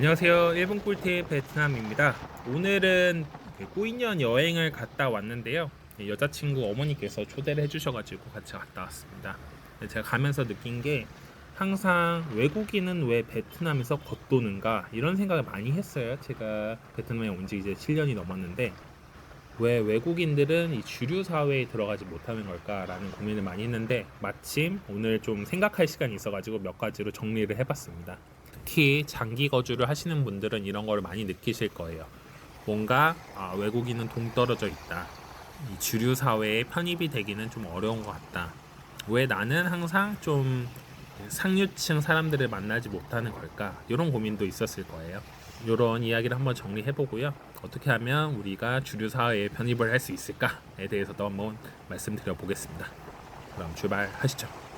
안녕하세요. 일본 꿀팁 베트남입니다. 오늘은 꾸인년 여행을 갔다 왔는데요. 여자친구 어머니께서 초대를 해주셔가지고 같이 갔다 왔습니다. 제가 가면서 느낀 게 항상 외국인은 왜 베트남에서 겉도는가 이런 생각을 많이 했어요. 제가 베트남에 온 지 이제 7년이 넘었는데 왜 외국인들은 이 주류 사회에 들어가지 못하는 걸까라는 고민을 많이 했는데 마침 오늘 좀 생각할 시간이 있어가지고 몇 가지로 정리를 해봤습니다. 특히 장기 거주를 하시는 분들은 이런 걸 많이 느끼실 거예요. 뭔가 외국인은 동떨어져 있다. 이 주류 사회에 편입이 되기는 좀 어려운 것 같다. 왜 나는 항상 좀 상류층 사람들을 만나지 못하는 걸까? 이런 고민도 있었을 거예요. 이런 이야기를 한번 정리해 보고요. 어떻게 하면 우리가 주류 사회에 편입을 할 수 있을까에 대해서도 한번 말씀드려 보겠습니다. 그럼 출발하시죠.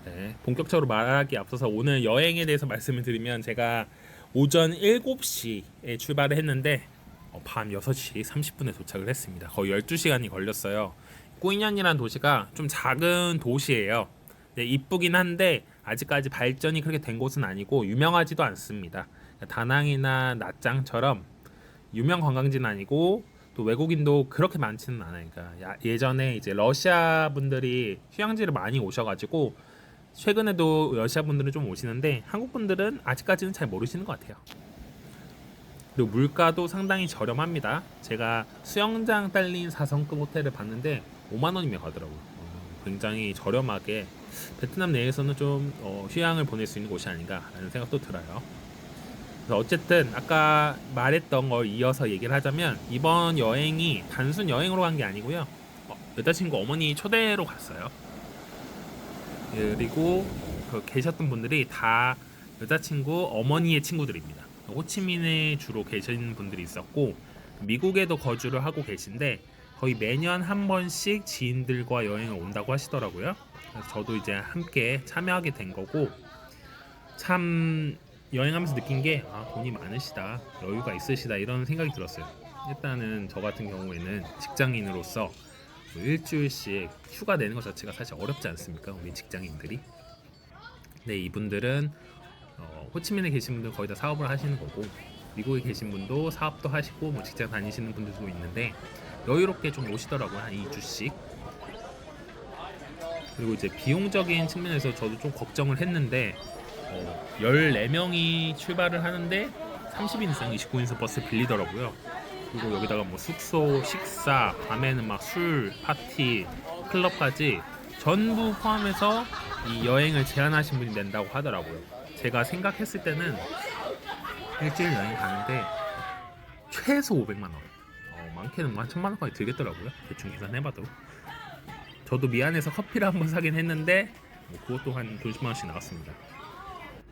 네, 본격적으로 말하기 앞서서 오늘 여행에 대해서 말씀을 드리면 제가 오전 7시에 출발을 했는데 밤 6시 30분에 도착을 했습니다. 거의 12시간이 걸렸어요. 꾸인현이라는 도시가 좀 작은 도시예요. 네, 이쁘긴 한데 아직까지 발전이 그렇게 된 곳은 아니고 유명하지도 않습니다. 다낭이나 나짱처럼 유명 관광지는 아니고 또 외국인도 그렇게 많지는 않아요. 그러니까 예전에 이제 러시아 분들이 휴양지를 많이 오셔가지고 최근에도 러시아 분들은 좀 오시는데 한국 분들은 아직까지는 잘 모르시는 것 같아요. 그리고 물가도 상당히 저렴합니다. 제가 수영장 딸린 4성급 호텔을 봤는데 5만 원이면 가더라고요. 굉장히 저렴하게 베트남 내에서는 좀 휴양을 보낼 수 있는 곳이 아닌가라는 생각도 들어요. 그래서 어쨌든 아까 말했던 걸 이어서 얘기를 하자면 이번 여행이 단순 여행으로 간 게 아니고요. 여자친구 어머니 초대로 갔어요. 그리고 계셨던 분들이 다 여자친구 어머니의 친구들입니다. 호치민에 주로 계신 분들이 있었고 미국에도 거주를 하고 계신데 거의 매년 한 번씩 지인들과 여행을 온다고 하시더라고요. 그래서 저도 이제 함께 참여하게 된 거고 참 여행하면서 느낀 게 돈이 많으시다, 여유가 있으시다 이런 생각이 들었어요. 일단은 저 같은 경우에는 직장인으로서 뭐 일주일씩 휴가 내는 것 자체가 사실 어렵지 않습니까? 우리 직장인들이. 근데 이분들은 호치민에 계신 분들 거의 다 사업을 하시는 거고 미국에 계신 분도 사업도 하시고 뭐 직장 다니시는 분들도 있는데 여유롭게 좀 오시더라고요. 한 2주씩. 그리고 이제 비용적인 측면에서 저도 좀 걱정을 했는데 14명이 출발을 하는데 30인 이상 29인승 버스 빌리더라고요. 그리고 여기다가 뭐 숙소, 식사, 밤에는 막 술, 파티, 클럽까지 전부 포함해서 이 여행을 제안하신 분이 낸다고 하더라고요. 제가 생각했을 때는 일주일 여행 가는데 최소 500만 원. 많게는 뭐 한 1000만 원까지 들겠더라고요. 대충 계산해봐도. 저도 미안해서 커피를 한번 사긴 했는데 뭐 그것도 한 20만 원씩 나왔습니다.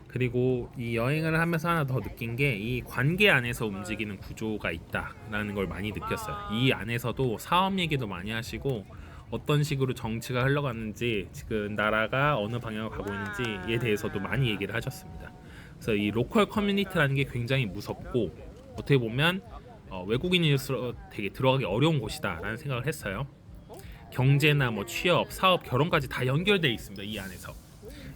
그리고 이 여행을 하면서 하나 더 느낀 게 이 관계 안에서 움직이는 구조가 있다라는 걸 많이 느꼈어요. 이 안에서도 사업 얘기도 많이 하시고 어떤 식으로 정치가 흘러갔는지 지금 나라가 어느 방향으로 가고 있는지에 대해서도 많이 얘기를 하셨습니다. 그래서 이 로컬 커뮤니티라는 게 굉장히 무섭고 어떻게 보면 외국인일수록 되게 들어가기 어려운 곳이다라는 생각을 했어요. 경제나 뭐 취업, 사업, 결혼까지 다 연결되어 있습니다. 이 안에서.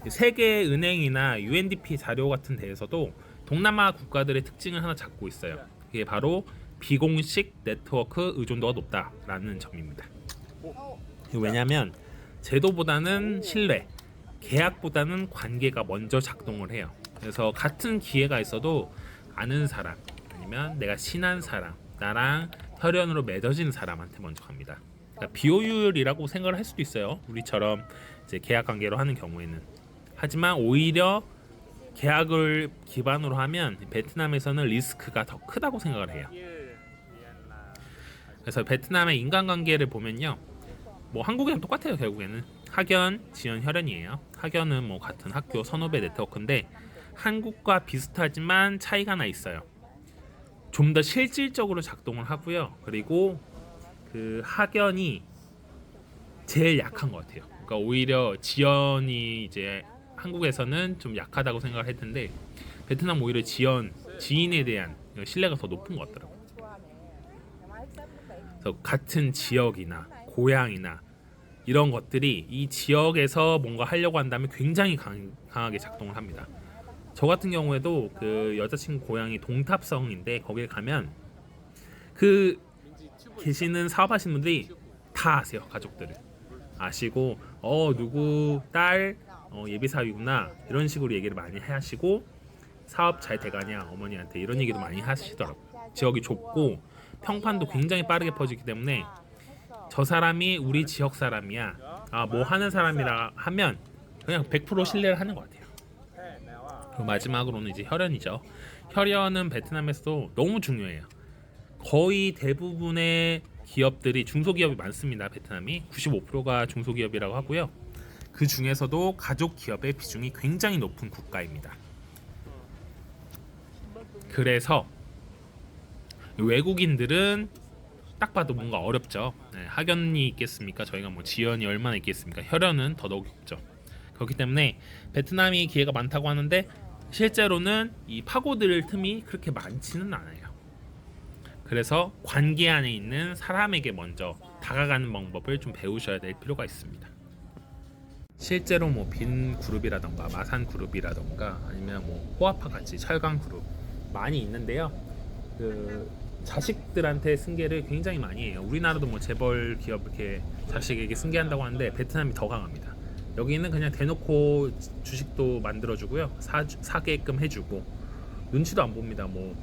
세계은행이나 UNDP 자료 같은 데에서도 동남아 국가들의 특징을 하나 잡고 있어요. 그게 바로 비공식 네트워크 의존도가 높다라는 점입니다. 왜냐하면 제도보다는 신뢰, 계약보다는 관계가 먼저 작동을 해요. 그래서 같은 기회가 있어도 아는 사람 아니면 내가 친한 사람, 나랑 혈연으로 맺어진 사람한테 먼저 갑니다. 그러니까 비효율이라고 생각을 할 수도 있어요. 우리처럼 이제 계약 관계로 하는 경우에는. 하지만 오히려 계약을 기반으로 하면 베트남에서는 리스크가 더 크다고 생각을 해요. 그래서 베트남의 인간관계를 보면요, 뭐 한국이랑 똑같아요. 결국에는 학연, 지연, 혈연이에요. 학연은 뭐 같은 학교 선후배 네트워크인데 한국과 비슷하지만 차이가 하나 있어요. 좀 더 실질적으로 작동을 하고요. 그리고 그 학연이 제일 약한 것 같아요. 그러니까 오히려 지연이 이제 한국에서는 좀 약하다고 생각을 했는데 베트남 오히려 지인에 대한 신뢰가 더 높은 것 같더라고요. 그래서 같은 지역이나 고향이나 이런 것들이 이 지역에서 뭔가 하려고 한다면 굉장히 강하게 작동을 합니다. 저 같은 경우에도 그 여자친구 고향이 동탑성인데 거기에 가면 그 계시는 사업하시는 분들이 다 아세요. 가족들을 아시고 누구 딸 예비 사위구나 이런 식으로 얘기를 많이 하시고 사업 잘 돼가냐 어머니한테 이런 얘기도 많이 하시더라고요. 지역이 좁고 평판도 굉장히 빠르게 퍼지기 때문에 저 사람이 우리 지역 사람이야 뭐 하는 사람이라 하면 그냥 100% 신뢰를 하는 것 같아요. 그리고 마지막으로는 이제 혈연이죠. 혈연은 베트남에서도 너무 중요해요. 거의 대부분의 기업들이 중소기업이 많습니다. 베트남이 95%가 중소기업이라고 하고요. 그 중에서도 가족 기업의 비중이 굉장히 높은 국가입니다. 그래서 외국인들은 딱 봐도 뭔가 어렵죠. 학연이 있겠습니까? 저희가 뭐 지연이 얼마나 있겠습니까? 혈연은 더더욱 없죠. 그렇기 때문에 베트남이 기회가 많다고 하는데 실제로는 이 파고들 틈이 그렇게 많지는 않아요. 그래서 관계 안에 있는 사람에게 먼저 다가가는 방법을 좀 배우셔야 될 필요가 있습니다. 실제로 뭐 빈 그룹이라던가 마산 그룹이라던가 아니면 뭐 호아파 같이 철강 그룹 많이 있는데요. 그 자식들한테 승계를 굉장히 많이 해요. 우리나라도 뭐 재벌 기업 이렇게 자식에게 승계한다고 하는데 베트남이 더 강합니다. 여기는 그냥 대놓고 주식도 만들어주고요. 사게끔 해주고 눈치도 안 봅니다. 뭐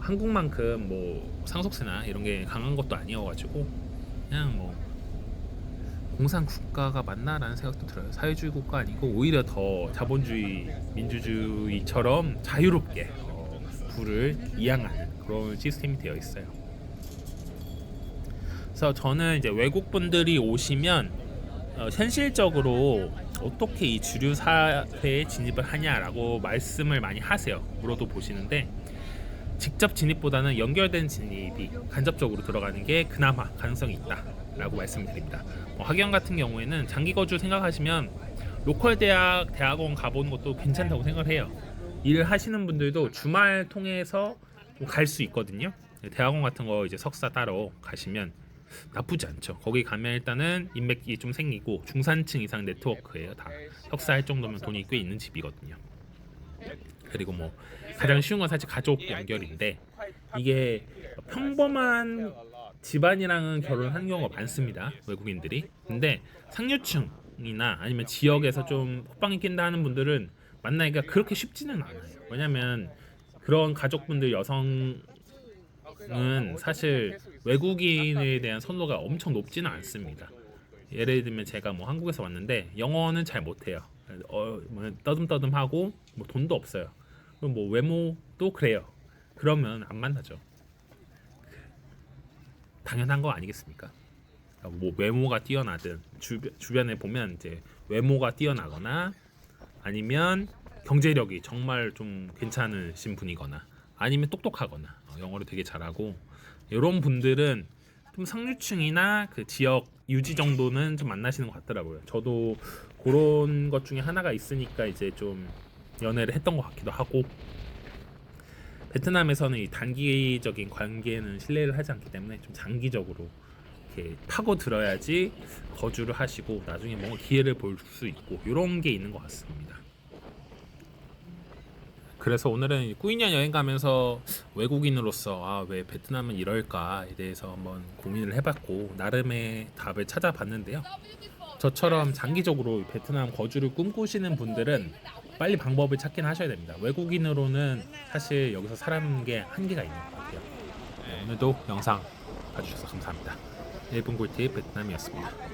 한국만큼 뭐 상속세나 이런 게 강한 것도 아니어가지고 그냥 뭐 공산 국가가 맞나라는 생각도 들어요. 사회주의 국가 아니고 오히려 더 자본주의 민주주의처럼 자유롭게 부를 이양하는 그런 시스템이 되어 있어요. 그래서 저는 이제 외국 분들이 오시면 현실적으로 어떻게 이 주류 사회에 진입을 하냐라고 말씀을 많이 하세요. 물어도 보시는데 직접 진입보다는 연결된 진입이 간접적으로 들어가는 게 그나마 가능성이 있다라고 말씀드립니다. 학연 같은 경우에는 장기 거주 생각하시면 로컬 대학원 가보는 것도 괜찮다고 생각을 해요. 일 하시는 분들도 주말 통해서 갈 수 있거든요. 대학원 같은 거 이제 석사 따로 가시면 나쁘지 않죠. 거기 가면 일단은 인맥이 좀 생기고 중산층 이상 네트워크예요. 다 석사할 정도면 돈이 꽤 있는 집이거든요. 그리고 뭐 가장 쉬운 건 사실 가족 연결인데 이게 평범한 집안이랑은 결혼하는 경우가 많습니다. 외국인들이. 근데 상류층이나 아니면 지역에서 좀 호빵이 낀다 하는 분들은 만나기가 그렇게 쉽지는 않아요. 왜냐면 그런 가족분들 여성은 사실 외국인에 대한 선호가 엄청 높지는 않습니다. 예를 들면 제가 뭐 한국에서 왔는데 영어는 잘 못해요. 뭐 떠듬떠듬하고 뭐 돈도 없어요. 그럼 뭐 외모도 그래요. 그러면 안 만나죠. 당연한 거 아니겠습니까? 뭐 외모가 뛰어나든 주변에 보면 이제 외모가 뛰어나거나 아니면 경제력이 정말 좀 괜찮으신 분이거나 아니면 똑똑하거나 영어를 되게 잘하고 이런 분들은 좀 상류층이나 그 지역 유지 정도는 좀 만나시는 것 같더라고요. 저도 그런 것 중에 하나가 있으니까 이제 좀 연애를 했던 것 같기도 하고 베트남에서는 이 단기적인 관계는 신뢰를 하지 않기 때문에 좀 장기적으로 이렇게 파고 들어야지 거주를 하시고 나중에 뭔가 기회를 볼 수 있고 이런 게 있는 것 같습니다. 그래서 오늘은 꾸이년 여행 가면서 외국인으로서 왜 베트남은 이럴까에 대해서 한번 고민을 해봤고 나름의 답을 찾아봤는데요. 저처럼 장기적으로 베트남 거주를 꿈꾸시는 분들은 빨리 방법을 찾긴 하셔야 됩니다. 외국인으로는 사실 여기서 살아남는 게 한계가 있는 것 같아요. 오늘도 영상 봐주셔서 감사합니다. 1분 꿀팁 베트남이었습니다.